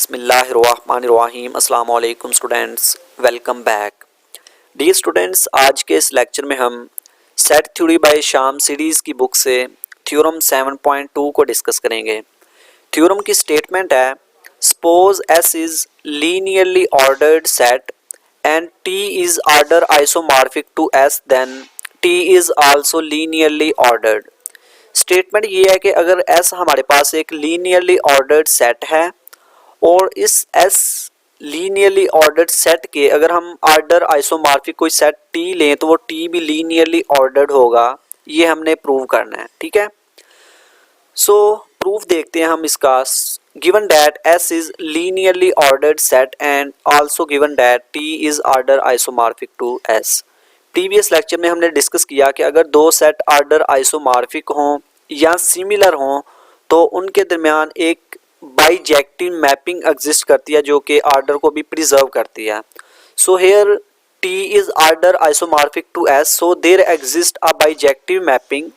बिस्मिल्लाहिर्रहमानिर्रहीम। अस्सलाम वालेकुम students, welcome back. Dear students, आज के इस लेक्चर में हम set theory by Schaum series की बुक से थ्योरम 7.2 को डिस्कस करेंगे। थ्योरम की स्टेटमेंट है, suppose S is linearly ordered set and T is order isomorphic to S, then T is also linearly ordered. Statement ये है कि अगर एस हमारे पास एक लीनियरली ऑर्डर्ड सेट है और इस एस लीनियरली ऑर्डर्ड सेट के अगर हम ऑर्डर आइसोमॉर्फिक कोई सेट टी लें तो वो टी भी लीनियरली ऑर्डर्ड होगा। ये हमने प्रूव करना है, ठीक है। सो प्रूफ देखते हैं हम इसका। Given that S is linearly ordered set and also given that T is order isomorphic to S. Previous lecture में हमने डिस्कस किया कि अगर दो सेट ऑर्डर आइसोमॉर्फिक हों या सिमिलर हों तो उनके दरमियान एक बाइजेक्टिव मैपिंग एग्जिस्ट करती है जो कि ऑर्डर को भी प्रिजर्व करती है। So here T is order isomorphic to S, so there exist a bijective mapping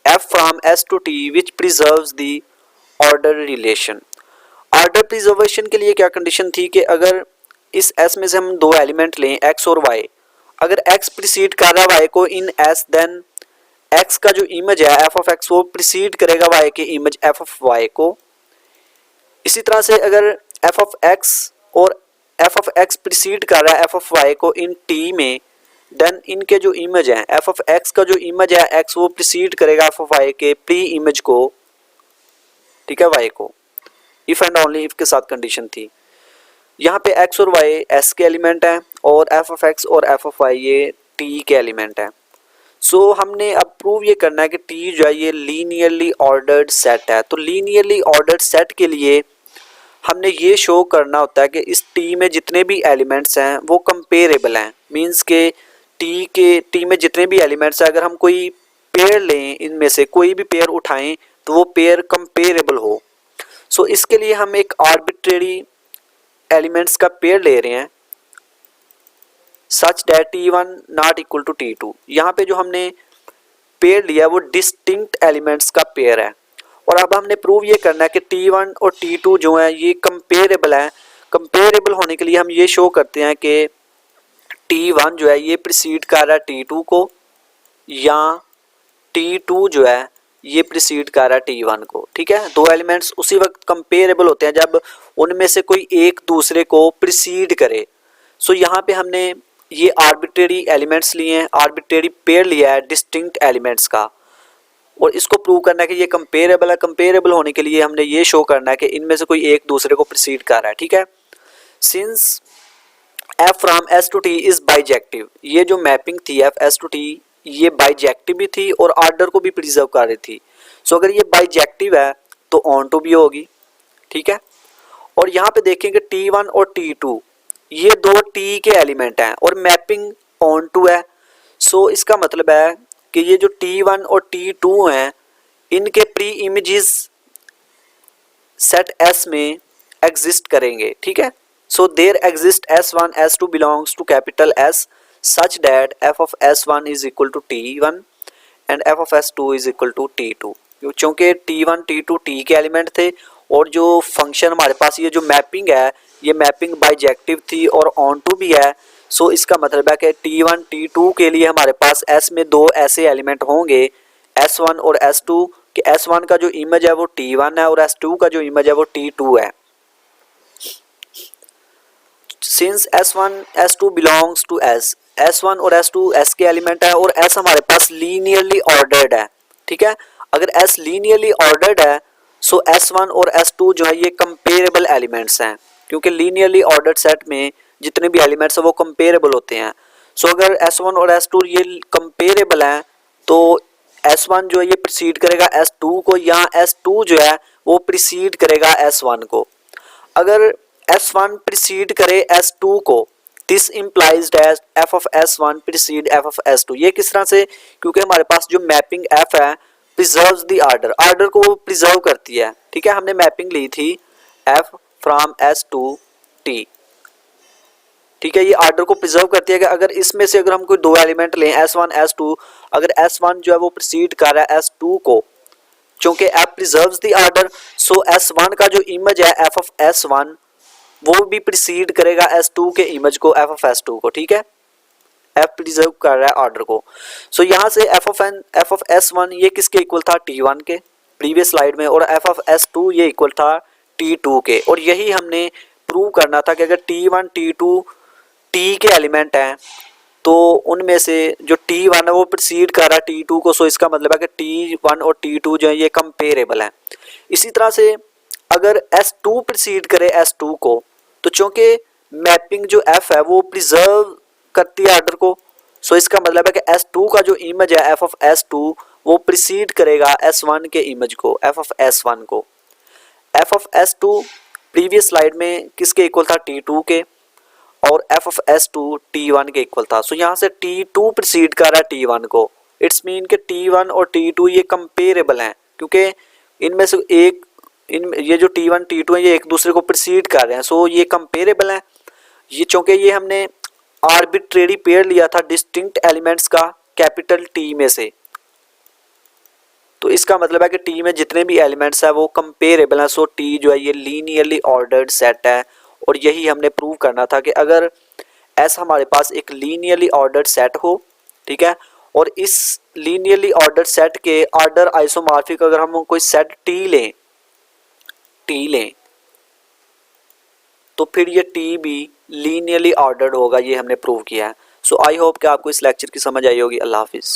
f from s to t which preserves the order relation। Order preservation के लिए क्या कंडीशन थी कि अगर इस s में से हम दो एलिमेंट लें x और y, अगर x प्रीसीड कर रहा है y को इन s, देन x का जो इमेज है f ऑफ x वो प्रीसीड करेगा y के इमेज f ऑफ y को। इसी तरह से अगर f ऑफ x और f ऑफ x प्रीसीड कर रहा है f ऑफ y को इन t में, देन इनके जो इमेज है f ऑफ x का जो इमेज है x वो प्रीसीड करेगा f ऑफ y के प्री इमेज को, ठीक है, y को। इफ एंड ओनली इफ के साथ कंडीशन थी। यहाँ पे x और y s के एलिमेंट हैं और f ऑफ x और f ऑफ y ये t के एलिमेंट हैं। सो हमने अब प्रूव ये करना है कि t जो है ये लीनियरली ऑर्डर्ड सेट है। तो लीनियरली ऑर्डर्ड सेट के लिए हमने ये शो करना होता है कि इस टी में जितने भी एलिमेंट्स हैं वो कंपेरेबल हैं। मींस के टी में जितने भी एलिमेंट्स हैं अगर हम कोई पेयर लें, इनमें से कोई भी पेयर उठाएं तो वो पेयर कंपेरेबल हो। सो इसके लिए हम एक आर्बिट्रेरी एलिमेंट्स का पेयर ले रहे हैं such that T1 not equal to T2। यहाँ पे जो हमने पेयर लिया वो डिस्टिंक्ट एलिमेंट्स का पेयर है और अब हमने प्रूव ये करना है कि T1 और T2 जो है ये कंपेरेबल हैं। कंपेरेबल होने के लिए हम ये शो करते हैं कि T1 जो है ये प्रीसीड कर रहा है T2 को या T2 जो है ये प्रीसीड कर रहा है T1 को, ठीक है। दो एलिमेंट्स उसी वक्त कंपेरेबल होते हैं जब उनमें से कोई एक दूसरे को प्रीसीड करे। सो यहाँ पे हमने ये आर्बिट्रेरी एलिमेंट्स लिए हैं, आर्बिट्रेरी पेयर लिया है डिस्टिंक्ट एलिमेंट्स का और इसको प्रूव करना है कि ये कंपेरेबल है। कंपेरेबल होने के लिए हमने ये शो करना है कि इनमें से कोई एक दूसरे को प्रीसीड कर रहा है, ठीक है। Since f from s to t is bijective, ये जो मैपिंग थी f s टू t ये बाइजेक्टिव भी थी और ऑर्डर को भी प्रिजर्व कर रही थी। सो अगर ये बाइजेक्टिव है तो ऑन टू भी होगी, ठीक है। और यहाँ पे देखेंगे T1 और T2 ये दो T के एलिमेंट हैं और मैपिंग ऑन टू है। सो इसका मतलब है कि ये जो T1 और T2 हैं इनके प्री इमेजेस सेट S में एग्जिस्ट करेंगे, ठीक है। So there exist S1 S2 belongs to capital S such that f of S1 is equal to T1 and f of S2 is equal to T2। क्योंकि T1 T2 T के element थे और जो function हमारे पास ये जो mapping है ये मैपिंग बाइजेक्टिव थी और ऑन टू भी है। सो इसका मतलब है कि T1 T2 के लिए हमारे पास S में दो ऐसे एलिमेंट होंगे S1 और S2 कि S1 का जो इमेज है वो T1 है और S2 का जो इमेज है वो T2 है। Since S1 S2 belongs to S, S1 और S2 S के एलिमेंट है और S हमारे पास लीनियरली ऑर्डर्ड है, ठीक है। अगर S लीनियरली ऑर्डर्ड है सो S1 और S2 जो है ये कंपेरेबल एलिमेंट्स हैं क्योंकि लीनियरली ऑर्डर्ड सेट में जितने भी एलिमेंट्स हैं वो कंपेरेबल होते हैं। सो अगर S1 और S2 ये कंपेरेबल हैं तो S1 जो है ये प्रीसीड करेगा S2 को या S2 जो है वो प्रीसीड करेगा S1 को। अगर S1 प्रीसीड करे S2 को, this implies that f of S1 preceded f of S2। ये किस तरह से, क्योंकि हमारे पास जो मैपिंग f है प्रिजर्व्स द ऑर्डर, ऑर्डर को वो प्रिजर्व करती है, ठीक है। हमने मैपिंग ली थी f from S to T, ठीक है। ये ऑर्डर को प्रिजर्व करती है कि अगर इसमें से अगर हम कोई दो एलिमेंट लें S1 S2, अगर S1 जो है वो प्रीसीड कर रहा है S2 को चूंकि F preserves the order, so S1 का जो इमेज है F ऑफ S1 वो भी प्रिसीड करेगा S2 के इमेज को, F ऑफ S2 को। ठीक है, F प्रिजर्व कर रहा है ऑर्डर को। सो यहाँ से F ऑफ S1 ये किसके इक्वल था, T1 के प्रीवियस स्लाइड में, और F ऑफ S2 ये इक्वल था T2 के। और यही हमने प्रूव करना था कि अगर T1 T2 T के एलिमेंट हैं तो उनमें से जो T1 है वो प्रिसीड कर रहा है T2 को। सो इसका मतलब है कि T1 और T2 जो है ये कंपेरेबल हैं। इसी तरह से अगर S2 प्रिसीड करे S2 को, तो चूंकि मैपिंग जो F है वो प्रिजर्व करती है ऑर्डर को, सो इसका मतलब है कि S2 का जो इमेज है F ऑफ S2 वो प्रिसीड करेगा S1 के इमेज को, F ऑफ S1 को। F of S2 previous slide में किसके इक्वल था, T2 के, और F ऑफ S2 T1 के इक्वल था। सो यहाँ से T2 प्रिसीड कर रहा है T1 को। इट्स मीन कि T1 और T2 ये कंपेरेबल हैं, क्योंकि इनमें से एक ये जो T1 T2 है ये एक दूसरे को प्रिसीड कर रहे हैं। सो ये कंपेरेबल हैं। ये चूँकि ये हमने आर्बिट्रेरी पेयर लिया था डिस्टिंक्ट एलिमेंट्स का कैपिटल T में से, तो इसका मतलब है कि T में जितने भी एलिमेंट्स हैं वो कंपेरेबल हैं। सो T जो है ये लीनियरली ऑर्डर्ड सेट है, और यही हमने प्रूव करना था कि अगर S हमारे पास एक लीनियरली ऑर्डर्ड सेट हो, ठीक है, और इस लीनियरली ऑर्डर्ड सेट के ऑर्डर आइसोमॉर्फिक अगर हम कोई सेट T लें तो फिर ये T भी लीनियरली ऑर्डर्ड होगा, ये हमने प्रूव किया है। सो आई होप कि आपको इस लेक्चर की समझ आई होगी। अल्लाह हाफिज़।